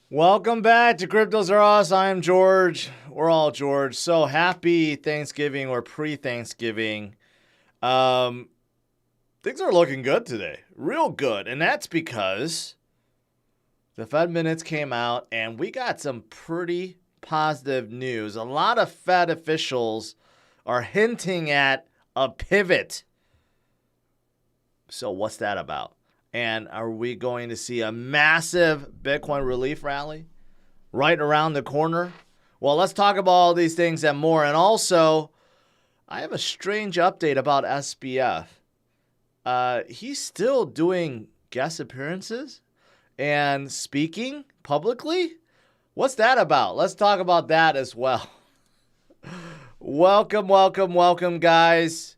Welcome back to CryptosRUs. I am George. We're all George. So happy Thanksgiving or pre-Thanksgiving. Things are looking good today. Real good. And that's because the Fed minutes came out and we got some pretty positive news. A lot of Fed officials are hinting at a pivot. So what's that about? And are we going to see a massive Bitcoin relief rally right around the corner? Well, let's talk about all these things and more. And also, I have a strange update about SBF. He's still doing guest appearances and speaking publicly. What's that about? Let's talk about that as well. Welcome, guys.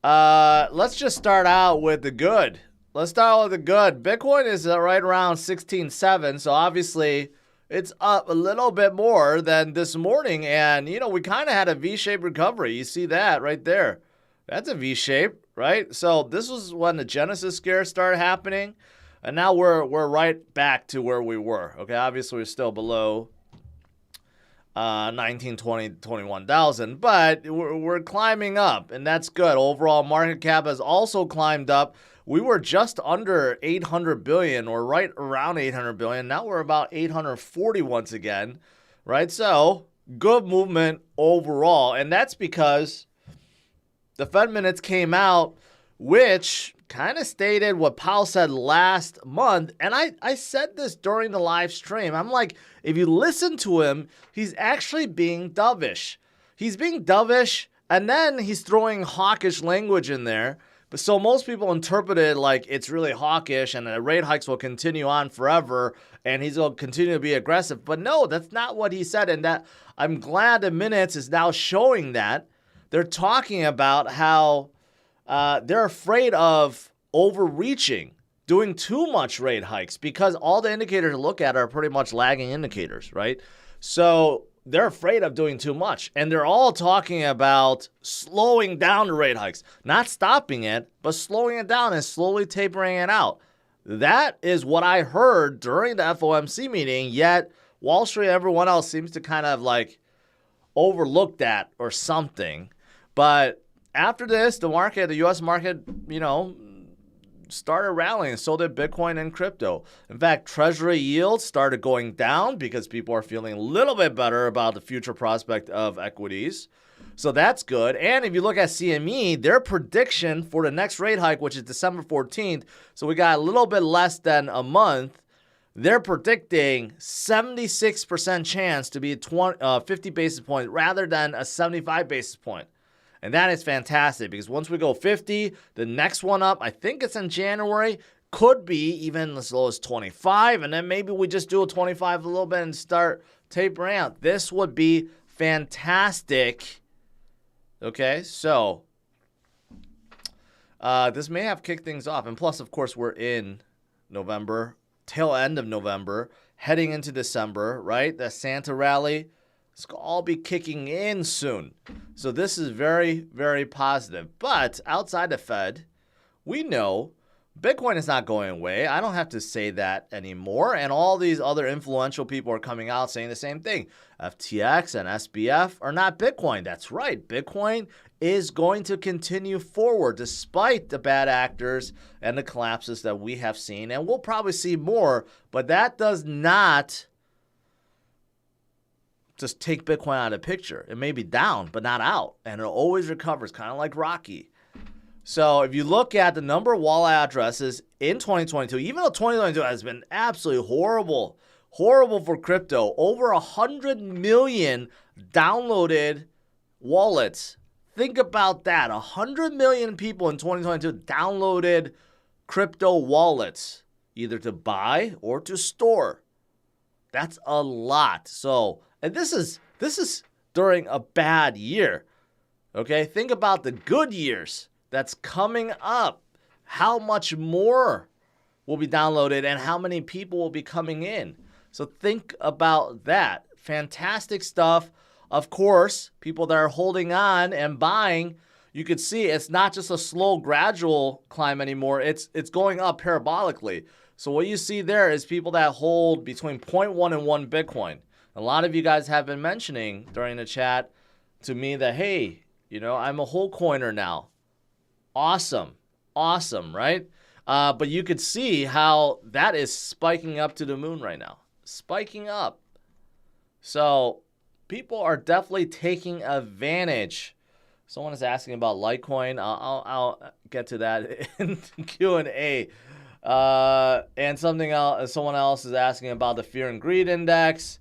Let's just start out with the good. Let's start with the good. Bitcoin is right around 16.7, so obviously it's up a little bit more than this morning. And, we kind of had a V-shaped recovery. You see that right there. That's a V-shape, right? So this was when the Genesis scare started happening. And now we're right back to where we were. Okay, obviously we're still below 19, 20, 21,000, but we're climbing up, and that's good. Overall market cap has also climbed up. We were just under 800 billion or right around 800 billion. Now we're about 840 once again, right? So good movement overall. And that's because the Fed minutes came out, which kind of stated what Powell said last month. And I said this during the live stream. I'm like, if you listen to him, he's actually being dovish. He's being dovish, and then he's throwing hawkish language in there. But so most people interpret it like it's really hawkish and the rate hikes will continue on forever and he's going to continue to be aggressive. But no, that's not what he said. And that I'm glad the minutes is now showing that. They're talking about how they're afraid of overreaching, doing too much rate hikes, because all the indicators to look at are pretty much lagging indicators, right? So they're afraid of doing too much. And they're all talking about slowing down the rate hikes, not stopping it, but slowing it down and slowly tapering it out. That is what I heard during the FOMC meeting, yet Wall Street and everyone else seems to kind of like overlook that or something. But after this, the U.S. market, started rallying, and so did Bitcoin and crypto. In fact, Treasury Yields started going down because people are feeling a little bit better about the future prospect of equities. So that's good. And if you look at CME, their prediction for the next rate hike, which is December 14th, so we got a little bit less than a month, they're predicting 76% chance to be 50 basis points rather than a 75 basis point. And that is fantastic because once we go 50, the next one up, I think it's in January, could be even as low as 25. And then maybe we just do a 25 a little bit and start tapering out. This would be fantastic. Okay, so this may have kicked things off. And plus, of course, we're in November, tail end of November, heading into December, right? The Santa rally. It's going to all be kicking in soon. So this is very, very positive. But outside the Fed, we know Bitcoin is not going away. I don't have to say that anymore. And all these other influential people are coming out saying the same thing. FTX and SBF are not Bitcoin. That's right. Bitcoin is going to continue forward despite the bad actors and the collapses that we have seen. And we'll probably see more. But that does not just take Bitcoin out of the picture. It may be down, but not out. And it always recovers, kind of like Rocky. So if you look at the number of wallet addresses in 2022, even though 2022 has been absolutely horrible for crypto, over 100 million downloaded wallets. Think about that. 100 million people in 2022 downloaded crypto wallets, either to buy or to store. That's a lot. So, and this is during a bad year. Okay? Think about the good years that's coming up. How much more will be downloaded and how many people will be coming in. So think about that. Fantastic stuff. Of course, people that are holding on and buying, you could see it's not just a slow, gradual climb anymore. It's going up parabolically. So what you see there is people that hold between 0.1 and 1 Bitcoin. A lot of you guys have been mentioning during the chat to me that, hey, I'm a whole coiner now. Awesome, right? But you could see how that is spiking up to the moon right now. Spiking up. So people are definitely taking advantage. Someone is asking about Litecoin. I'll get to that in Q&A. And something else. Someone else is asking about the Fear and Greed Index.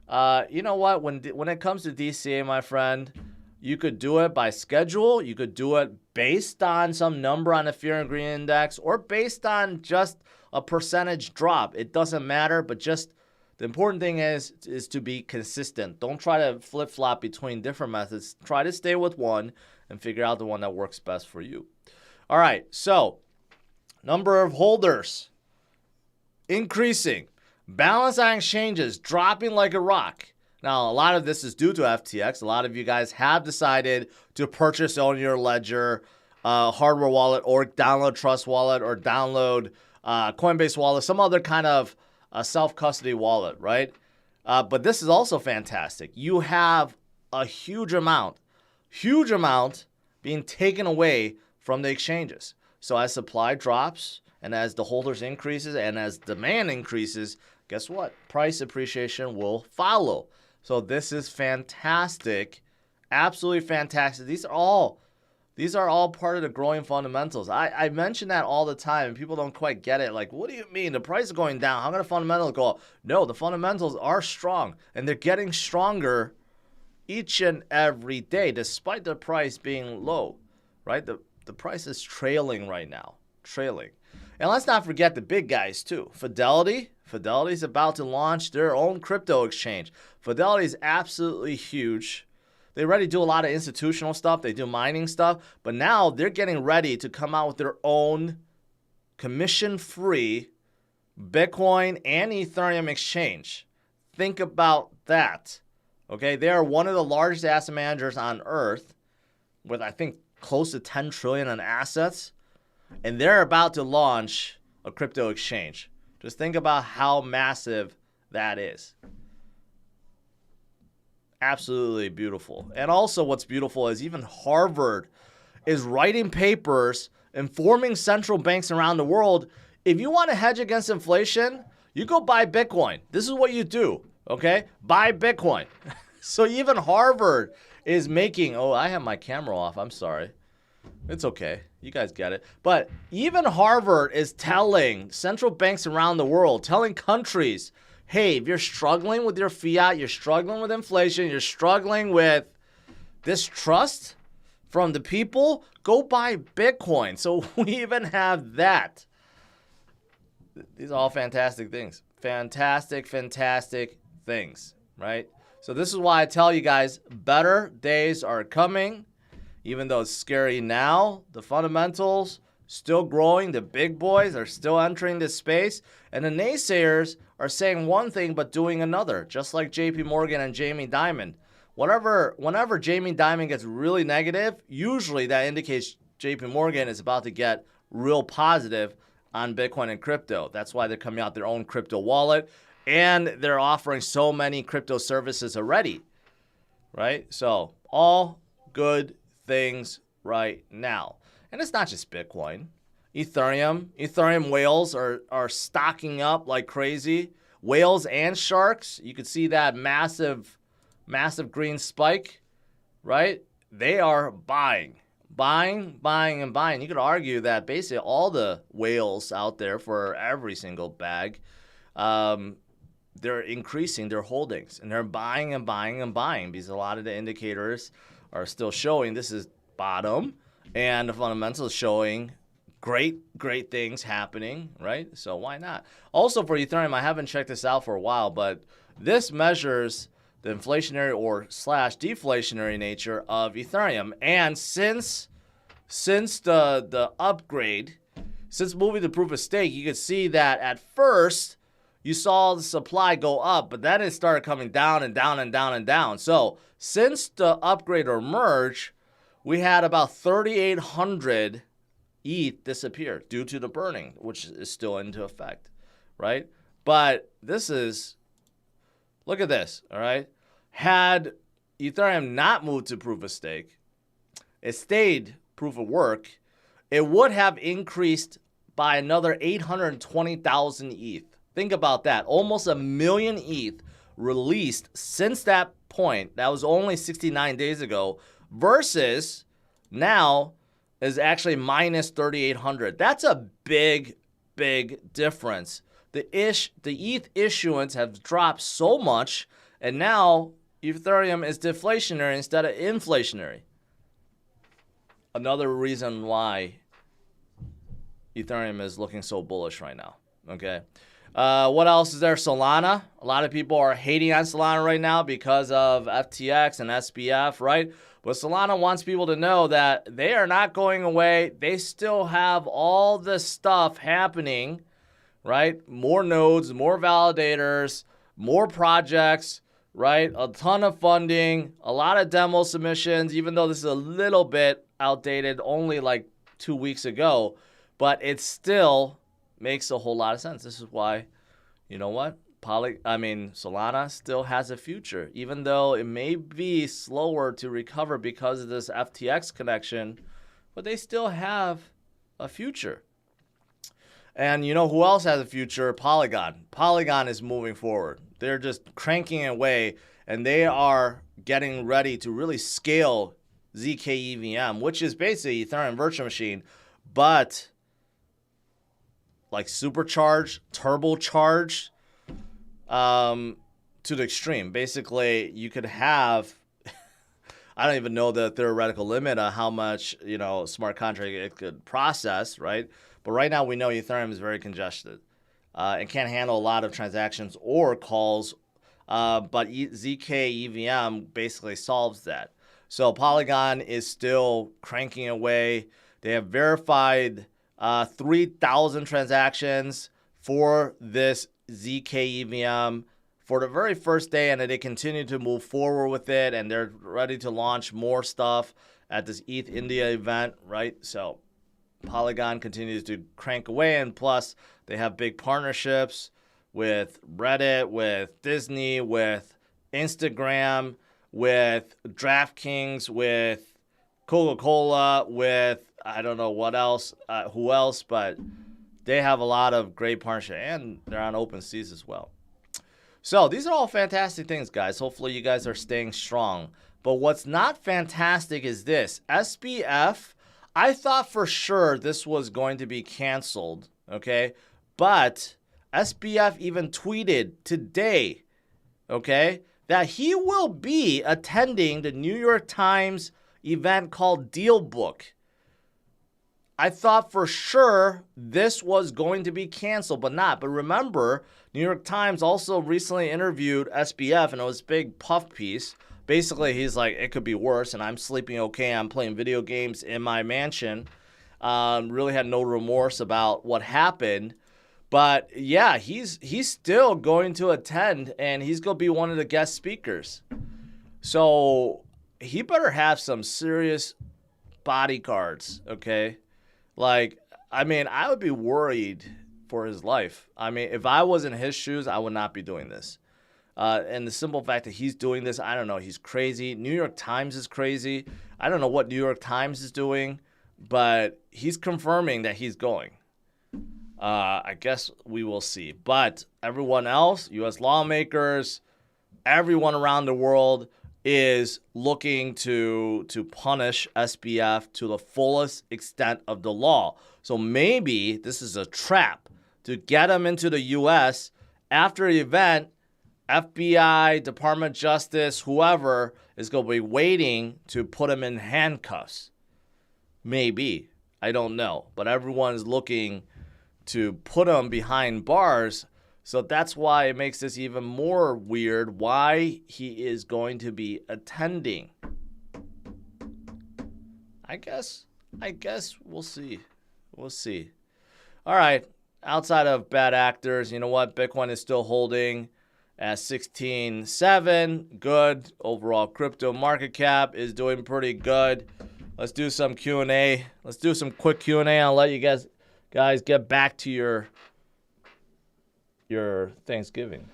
You know what? When it comes to DCA, my friend, you could do it by schedule. You could do it based on some number on the Fear and Greed Index, or based on just a percentage drop. It doesn't matter, but just the important thing is to be consistent. Don't try to flip-flop between different methods. Try to stay with one and figure out the one that works best for you. All right, so number of holders increasing. Balance on exchanges dropping like a rock. Now, a lot of this is due to FTX. A lot of you guys have decided to purchase on your Ledger hardware wallet, or download Trust Wallet, or download Coinbase Wallet, some other kind of self-custody wallet, right? But this is also fantastic. You have a huge amount being taken away from the exchanges. So as supply drops, and as the holders increases, and as demand increases, guess what? Price appreciation will follow. So this is fantastic, absolutely fantastic. These are all part of the growing fundamentals. I mention that all the time, and people don't quite get it. Like, what do you mean? The price is going down. How can the fundamentals go up? No, the fundamentals are strong, and they're getting stronger each and every day, despite the price being low, right? The price is trailing right now, trailing. And let's not forget the big guys too. Fidelity's about to launch their own crypto exchange. Fidelity is absolutely huge. They already do a lot of institutional stuff. They do mining stuff. But now they're getting ready to come out with their own commission-free Bitcoin and Ethereum exchange. Think about that. Okay, they are one of the largest asset managers on earth with, I think, close to 10 trillion in assets. And they're about to launch a crypto exchange. Just think about how massive that is. Absolutely beautiful. And also what's beautiful is even Harvard is writing papers informing central banks around the world, if you want to hedge against inflation, you go buy Bitcoin. This is what you do, okay? Buy Bitcoin. So even Harvard is making, oh, I have my camera off. I'm sorry. It's okay. You guys get it. But even Harvard is telling central banks around the world, telling countries, hey, if you're struggling with your fiat, you're struggling with inflation, you're struggling with distrust from the people, go buy Bitcoin. So we even have that. These are all fantastic things. Fantastic things, right? So this is why I tell you guys, better days are coming. Even though it's scary now, the fundamentals still growing. The big boys are still entering this space. And the naysayers are saying one thing but doing another, just like JP Morgan and Jamie Dimon. Whenever Jamie Dimon gets really negative, usually that indicates JP Morgan is about to get real positive on Bitcoin and crypto. That's why they're coming out their own crypto wallet. And they're offering so many crypto services already, right? So all good things right now. And it's not just Bitcoin. Ethereum whales are stocking up like crazy. Whales and sharks, you could see that massive green spike, right? They are buying. You could argue that basically all the whales out there for every single bag, they're increasing their holdings, and they're buying because a lot of the indicators are still showing this is bottom, and the fundamentals showing great things happening, right? So why not? Also for Ethereum, I haven't checked this out for a while, but this measures the inflationary or / deflationary nature of Ethereum. And since the upgrade, since moving to proof of stake, you could see that at first you saw the supply go up, but then it started coming down and down and down and down. So since the upgrade or merge, we had about 3,800 ETH disappear due to the burning, which is still into effect, right? But this is, look at this, all right? Had Ethereum not moved to proof of stake, it stayed proof of work, it would have increased by another 820,000 ETH. Think about that. Almost 1 million ETH released since that point. That was only 69 days ago versus now is actually minus 3,800. That's a big, big difference. The ETH issuance has dropped so much, and now Ethereum is deflationary instead of inflationary. Another reason why Ethereum is looking so bullish right now, okay? What else is there? Solana. A lot of people are hating on Solana right now because of FTX and SBF, right? But Solana wants people to know that they are not going away. They still have all this stuff happening, right? More nodes, more validators, more projects, right? A ton of funding, a lot of demo submissions, even though this is a little bit outdated, only like 2 weeks ago, but it still makes a whole lot of sense. This is why, you know what? Solana still has a future, even though it may be slower to recover because of this FTX connection, but they still have a future. And you know who else has a future? Polygon. Polygon is moving forward. They're just cranking away, and they are getting ready to really scale ZK EVM, which is basically Ethereum virtual machine, but like supercharged, turbocharged, to the extreme. Basically, you could have, I don't even know the theoretical limit of how much, smart contract it could process, right? But right now we know Ethereum is very congested. It can't handle a lot of transactions or calls, but ZK EVM basically solves that. So Polygon is still cranking away. They have verified 3,000 transactions for this ZK EVM for the very first day, and they continue to move forward with it, and they're ready to launch more stuff at this ETH India event, right? So Polygon continues to crank away, and plus they have big partnerships with Reddit, with Disney, with Instagram, with DraftKings, with Coca-Cola, with I don't know what else, who else, but they have a lot of great partnership, and they're on OpenSeas as well. So these are all fantastic things, guys. Hopefully you guys are staying strong. But what's not fantastic is this. SBF, I thought for sure this was going to be canceled, okay? But SBF even tweeted today, okay, that he will be attending the New York Times event called Deal Book. I thought for sure this was going to be canceled, but not. But remember, New York Times also recently interviewed SBF, and it was a big puff piece. Basically, he's like, it could be worse, and I'm sleeping okay. I'm playing video games in my mansion. Really had no remorse about what happened. But yeah, he's still going to attend, and he's going to be one of the guest speakers. So he better have some serious bodyguards, okay? Like, I would be worried for his life. If I was in his shoes, I would not be doing this. And the simple fact that he's doing this, I don't know, he's crazy. New York Times is crazy. I don't know what New York Times is doing, but he's confirming that he's going. I guess we will see. But everyone else, US lawmakers, everyone around the world is looking to punish SBF to the fullest extent of the law. So maybe this is a trap to get him into the U.S. after the event. FBI, Department of Justice, whoever is going to be waiting to put him in handcuffs. Maybe. I don't know. But everyone is looking to put him behind bars. So that's why it makes this even more weird why he is going to be attending. I guess we'll see. We'll see. All right. Outside of bad actors, you know what? Bitcoin is still holding at 16.7. Good. Overall crypto market cap is doing pretty good. let's do some Q&A. Let's do some quick Q&A. I'll let you guys get back to your Thanksgiving.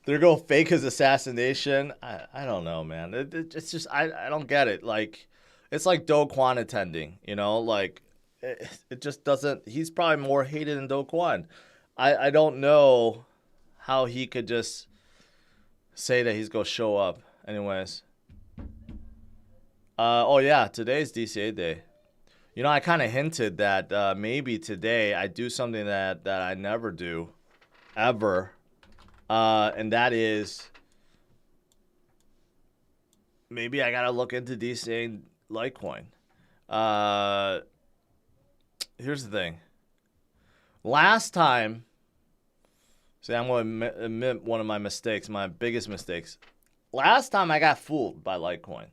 There go fake his assassination. I don't know, man. It's just I don't get it. Like, it's like Do Kwon attending, you know? Like, it just doesn't. He's probably more hated than Do Kwon. I don't know how he could just say that he's gonna show up. Anyways. Oh yeah, today's DCA day. You know, I kind of hinted that maybe today I do something that I never do, ever. And that is, maybe I gotta look into DCA Litecoin. Here's the thing. Last time, see, I'm gonna admit one of my mistakes, my biggest mistakes. Last time I got fooled by Litecoin.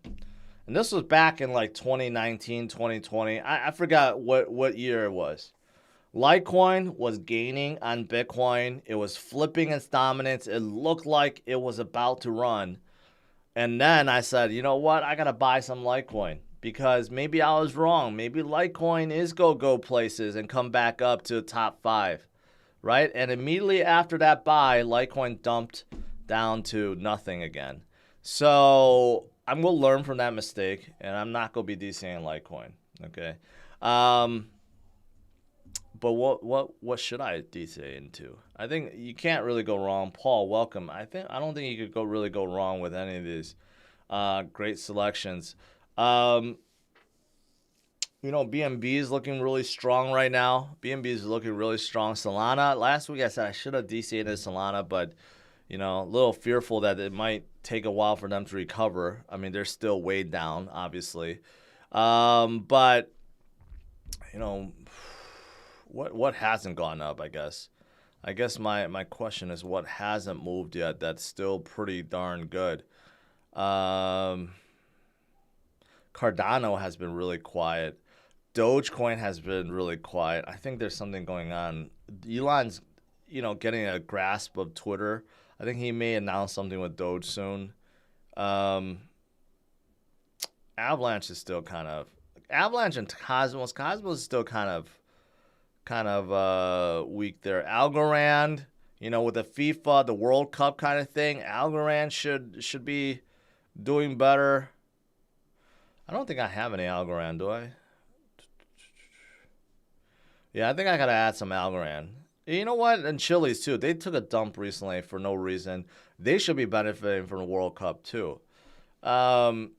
And this was back in like 2019, 2020. I forgot what year it was. Litecoin was gaining on Bitcoin. It was flipping its dominance. It looked like it was about to run. And then I said, you know what? I got to buy some Litecoin because maybe I was wrong. Maybe Litecoin is go places and come back up to the top 5, right? And immediately after that buy, Litecoin dumped down to nothing again. So I'm going to learn from that mistake, and I'm not going to be DCing Litecoin, okay? But what should I DCA into? I think you can't really go wrong. Paul, welcome. I don't think you could really go wrong with any of these great selections. You know, BNB is looking really strong right now. BNB is looking really strong. Solana, last week I said I should have DCA'd Solana, but you know, a little fearful that it might take a while for them to recover. I mean, they're still way down, obviously. But you know, what hasn't gone up, I guess. I guess my question is what hasn't moved yet that's still pretty darn good. Cardano has been really quiet. Dogecoin has been really quiet. I think there's something going on. Elon's, you know, getting a grasp of Twitter. I think he may announce something with Doge soon. Avalanche is still kind of... Avalanche and Cosmos. Cosmos is still kind of weak there. Algorand, you know, with the FIFA, the World Cup kind of thing, Algorand should be doing better. I don't think I have any Algorand, do I? Yeah, I think I gotta add some Algorand. You know what? And Chili's too. They took a dump recently for no reason. They should be benefiting from the World Cup too. You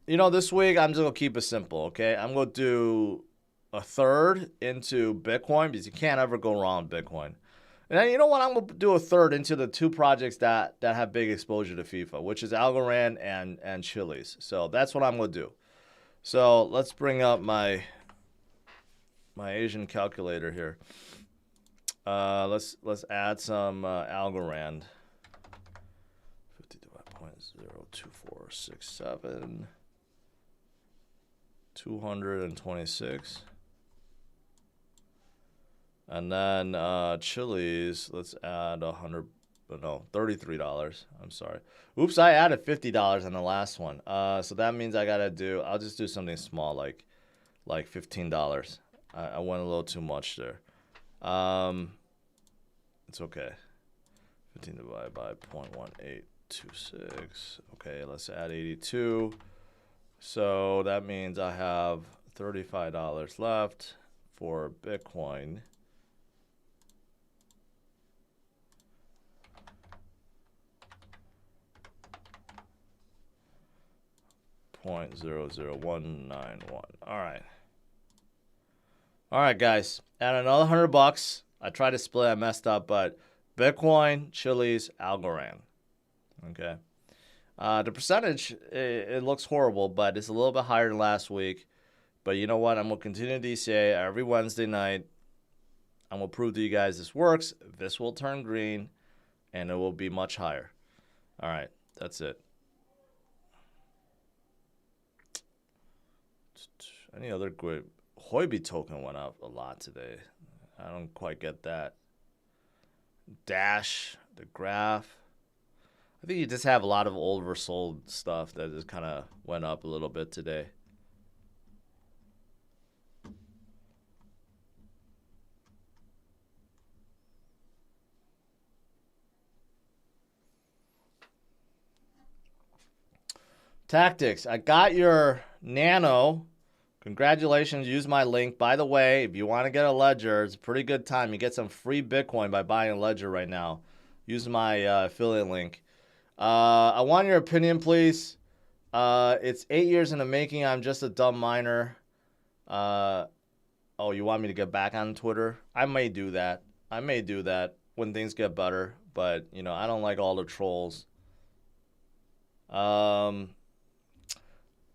know, this week I'm just gonna keep it simple, okay? I'm gonna do a third into Bitcoin because you can't ever go wrong with Bitcoin. And then, you know what? I'm gonna do a third into the 2 projects that have big exposure to FIFA, which is Algorand and Chili's. So that's what I'm gonna do. So let's bring up my Asian calculator here. Let's add some Algorand. 50 divided by 0.02467. 226. And then Chili's, let's add $33. I'm sorry. Oops, I added $50 on the last one. So that means I'll just do something small like $15. I went a little too much there. It's okay. 15 divided by 0.1826. Okay, let's add 82. So that means I have $35 left for Bitcoin. $0.00191. All right, guys. Add another $100. I tried to split. I messed up, but Bitcoin, Chili's, Algorand. Okay. The percentage, it looks horrible, but it's a little bit higher than last week. But you know what? I'm going to continue DCA every Wednesday night. I'm going to prove to you guys this works. This will turn green, and it will be much higher. All right. That's it. Any other great? Huobi token went up a lot today. I don't quite get that. Dash, the graph. I think you just have a lot of oversold stuff that just kind of went up a little bit today. Tactics. I got your Nano. Congratulations. Use my link. By the way, if you want to get a Ledger, it's a pretty good time. You get some free Bitcoin by buying a Ledger right now. Use my affiliate link. I want your opinion, please. It's 8 years in the making. I'm just a dumb miner. Oh, you want me to get back on Twitter? I may do that. I may do that when things get better. But, you know, I don't like all the trolls.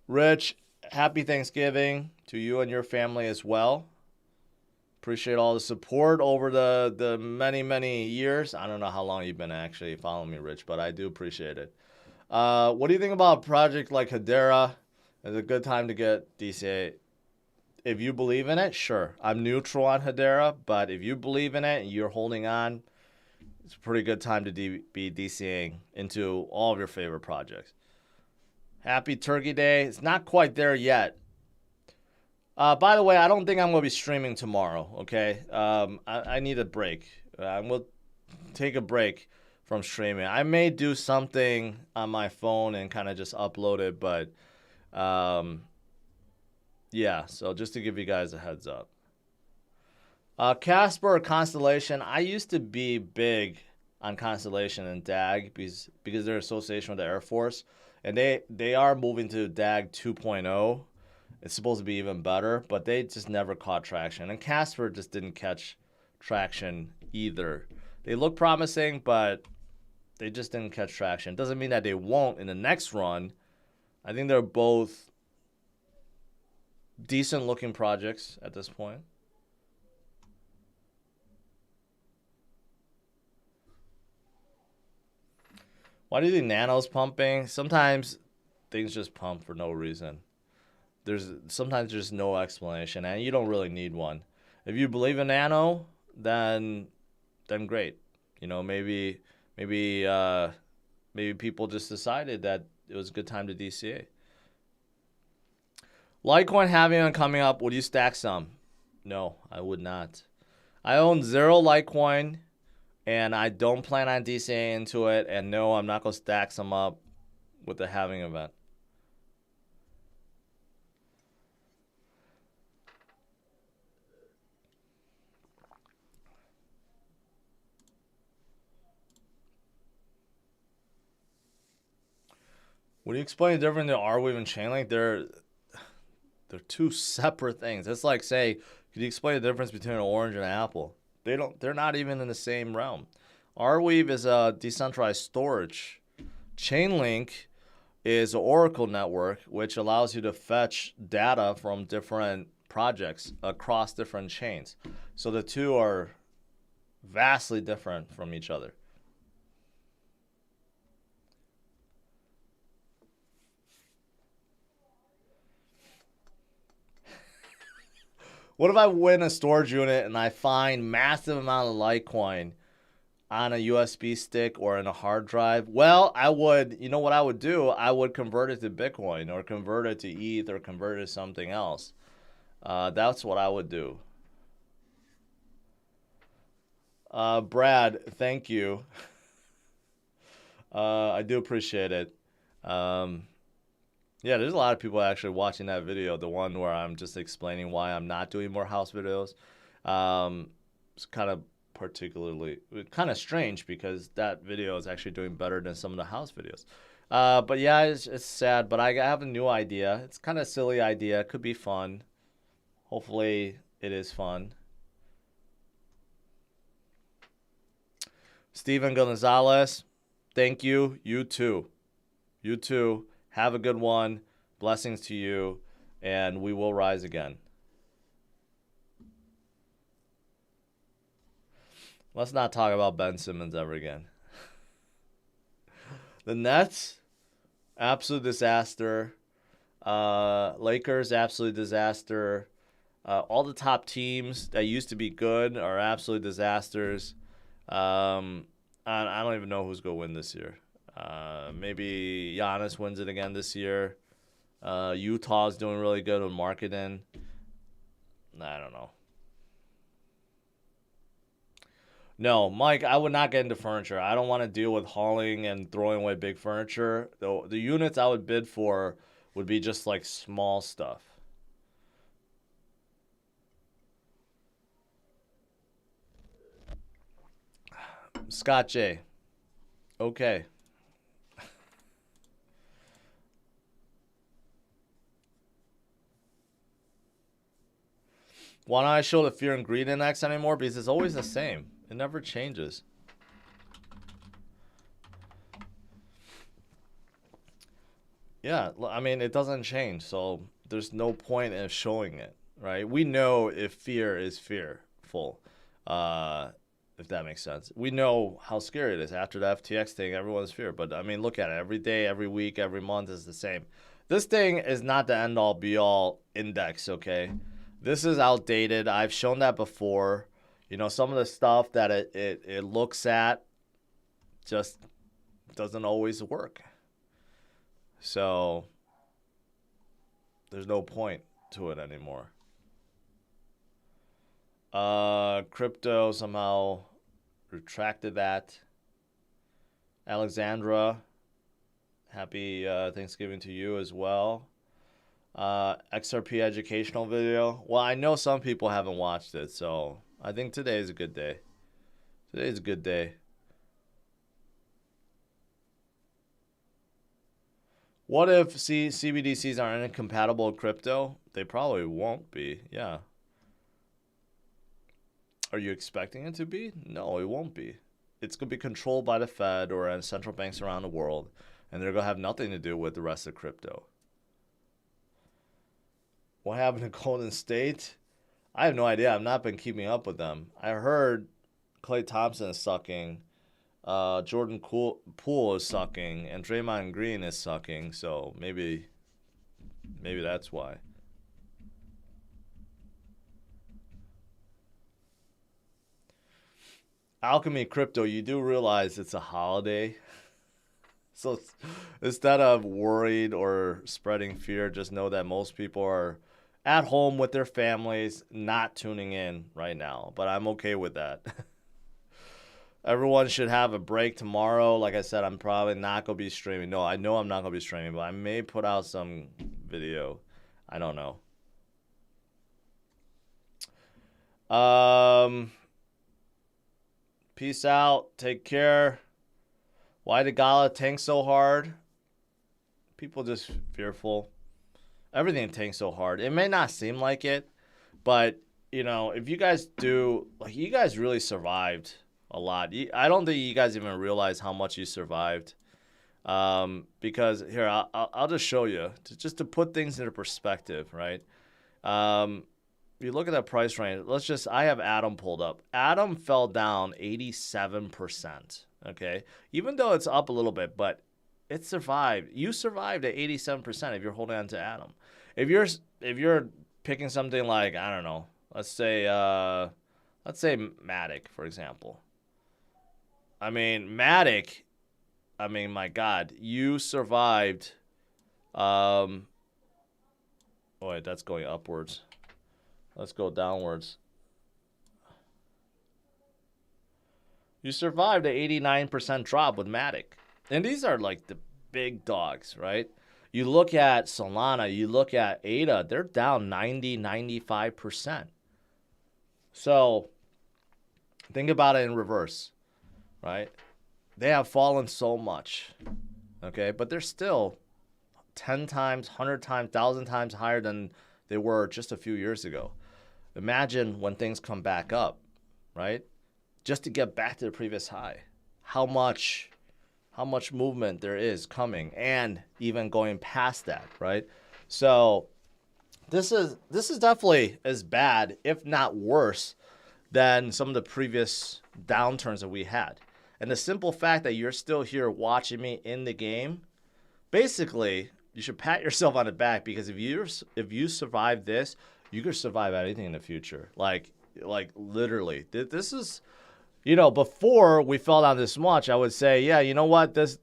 Rich, happy Thanksgiving to you and your family as well. Appreciate all the support over the many, many years. I don't know how long you've been actually following me, Rich, but I do appreciate it. What do you think about a project like Hedera? It's a good time to get DCA. If you believe in it, sure. I'm neutral on Hedera, but if you believe in it and you're holding on, it's a pretty good time to be DCAing into all of your favorite projects. Happy Turkey Day. It's not quite there yet. By the way, I don't think I'm going to be streaming tomorrow, okay? I need a break. I'm going to take a break from streaming. I may do something on my phone and kind of just upload it, but yeah, so just to give you guys a heads up. Casper or Constellation, I used to be big on Constellation and DAG because they're association with the Air Force. And they are moving to DAG 2.0. It's supposed to be even better, but they just never caught traction. And Casper just didn't catch traction either. They look promising, but they just didn't catch traction. Doesn't mean that they won't in the next run. I think they're both decent looking projects at this point. Why do you think Nano's pumping? Sometimes things just pump for no reason. Sometimes there's no explanation, and you don't really need one. If you believe in Nano, then great. You know, maybe people just decided that it was a good time to DCA. Litecoin halving coming up. Would you stack some? No, I would not. I own 0 Litecoin. And I don't plan on DCAing into it. And no, I'm not going to stack some up with the halving event. When you explain the difference in Arweave and Chainlink, they're two separate things. It's like, say, could you explain the difference between an orange and an apple? They're not even in the same realm. Arweave is a decentralized storage. Chainlink is an Oracle network, which allows you to fetch data from different projects across different chains. So the two are vastly different from each other. What if I win a storage unit and I find massive amount of Litecoin on a USB stick or in a hard drive? Well, you know what I would do? I would convert it to Bitcoin or convert it to ETH or convert it to something else. That's what I would do. Brad, thank you. I do appreciate it. Yeah, there's a lot of people actually watching that video, the one where I'm just explaining why I'm not doing more house videos. It's kind of strange because that video is actually doing better than some of the house videos. But yeah, it's sad, but I have a new idea. It's kind of a silly idea. It could be fun. Hopefully it is fun. Steven Gonzalez, thank you. You too. You too. Have a good one. Blessings to you. And we will rise again. Let's not talk about Ben Simmons ever again. The Nets, absolute disaster. Lakers, absolute disaster. All the top teams that used to be good are absolute disasters. I don't even know who's going to win this year. Maybe Giannis wins it again this year. Utah's doing really good with marketing. I don't know. No, Mike, I would not get into furniture. I don't want to deal with hauling and throwing away big furniture. The units I would bid for would be just like small stuff. Scott J. Okay. Why don't I show the fear and greed index anymore? Because it's always the same. It never changes. Yeah, I mean, it doesn't change, so there's no point in showing it, right? We know if fear is fearful, if that makes sense. We know how scary it is. After the FTX thing, everyone's fear. But, I mean, look at it. Every day, every week, every month is the same. This thing is not the end-all, be-all index, okay? This is outdated. I've shown that before. You know, some of the stuff that it looks at just doesn't always work. So there's no point to it anymore. Crypto somehow retracted that. Alexandra, happy Thanksgiving to you as well. XRP educational video. Well, I know some people haven't watched it, so I think today is a good day. Today's a good day. What if CBDCs are incompatible with crypto? They probably won't be, yeah. Are you expecting it to be? No, it won't be. It's going to be controlled by the Fed or central banks around the world, and they're going to have nothing to do with the rest of crypto. What happened to Golden State? I have no idea. I've not been keeping up with them. I heard Klay Thompson is sucking. Jordan Poole is sucking, and Draymond Green is sucking, so maybe that's why. Alchemy Crypto, you do realize it's a holiday. So instead of worried or spreading fear, just know that most people are at home with their families, not tuning in right now. But I'm okay with that. Everyone should have a break tomorrow. Like I said, I'm probably not going to be streaming. No, I know I'm not going to be streaming, but I may put out some video. I don't know. Peace out. Take care. Why did Gala tank so hard? People just fearful. Everything tanks so hard. It may not seem like it, but, you know, if you guys do, like, you guys really survived a lot. I don't think you guys even realize how much you survived. Because here, I'll just show you, just to put things into perspective, right? You look at that price range. I have Atom pulled up. Atom fell down 87%. Okay, even though it's up a little bit, but it survived. You survived at 87% if you're holding on to Atom. If you're picking something like, I don't know, let's say Matic, for example. I mean, Matic, my God, you survived. Oh wait, that's going upwards. Let's go downwards. You survived an 89% drop with Matic. And these are like the big dogs, right? You look at Solana, you look at ADA, they're down 90, 95%. So think about it in reverse, right? They have fallen so much, okay? But they're still 10 times, 100 times, 1,000 times higher than they were just a few years ago. Imagine when things come back up, right? Just to get back to the previous high. How much movement there is coming and even going past that, right? So this is definitely as bad, if not worse, than some of the previous downturns that we had. And the simple fact that you're still here watching me in the game, basically, pat yourself on the back, because if you survive this, you could survive anything in the future. Like literally, this is, before we fell down this much, I would say, yeah, you know what, this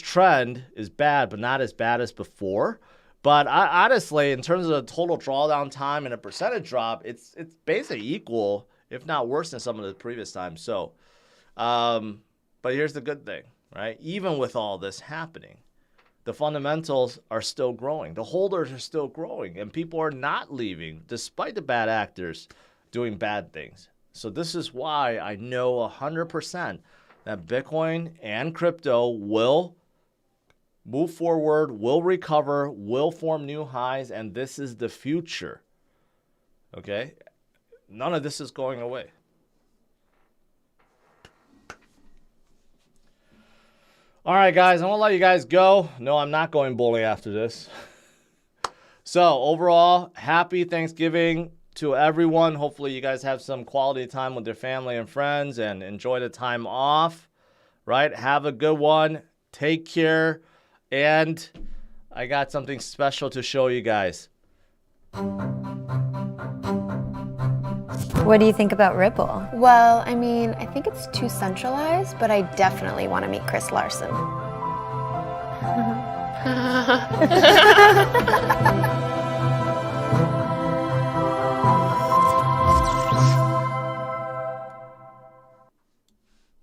trend is bad, but not as bad as before. But honestly, in terms of the total drawdown time and a percentage drop, it's basically equal, if not worse than some of the previous times. So, but here's the good thing, right? Even with all this happening, the fundamentals are still growing. The holders are still growing, and people are not leaving despite the bad actors doing bad things. So this is why I know 100% that Bitcoin and crypto will move forward, will recover, will form new highs, and this is the future. Okay? None of this is going away. All right, guys, I'm going to let you guys go. No, I'm not going bowling after this. So, overall, happy Thanksgiving to everyone. Hopefully, you guys have some quality time with your family and friends and enjoy the time off, right? Have a good one. Take care. And I got something special to show you guys. What do you think about Ripple? Well, I mean, I think it's too centralized, but I definitely want to meet Chris Larson.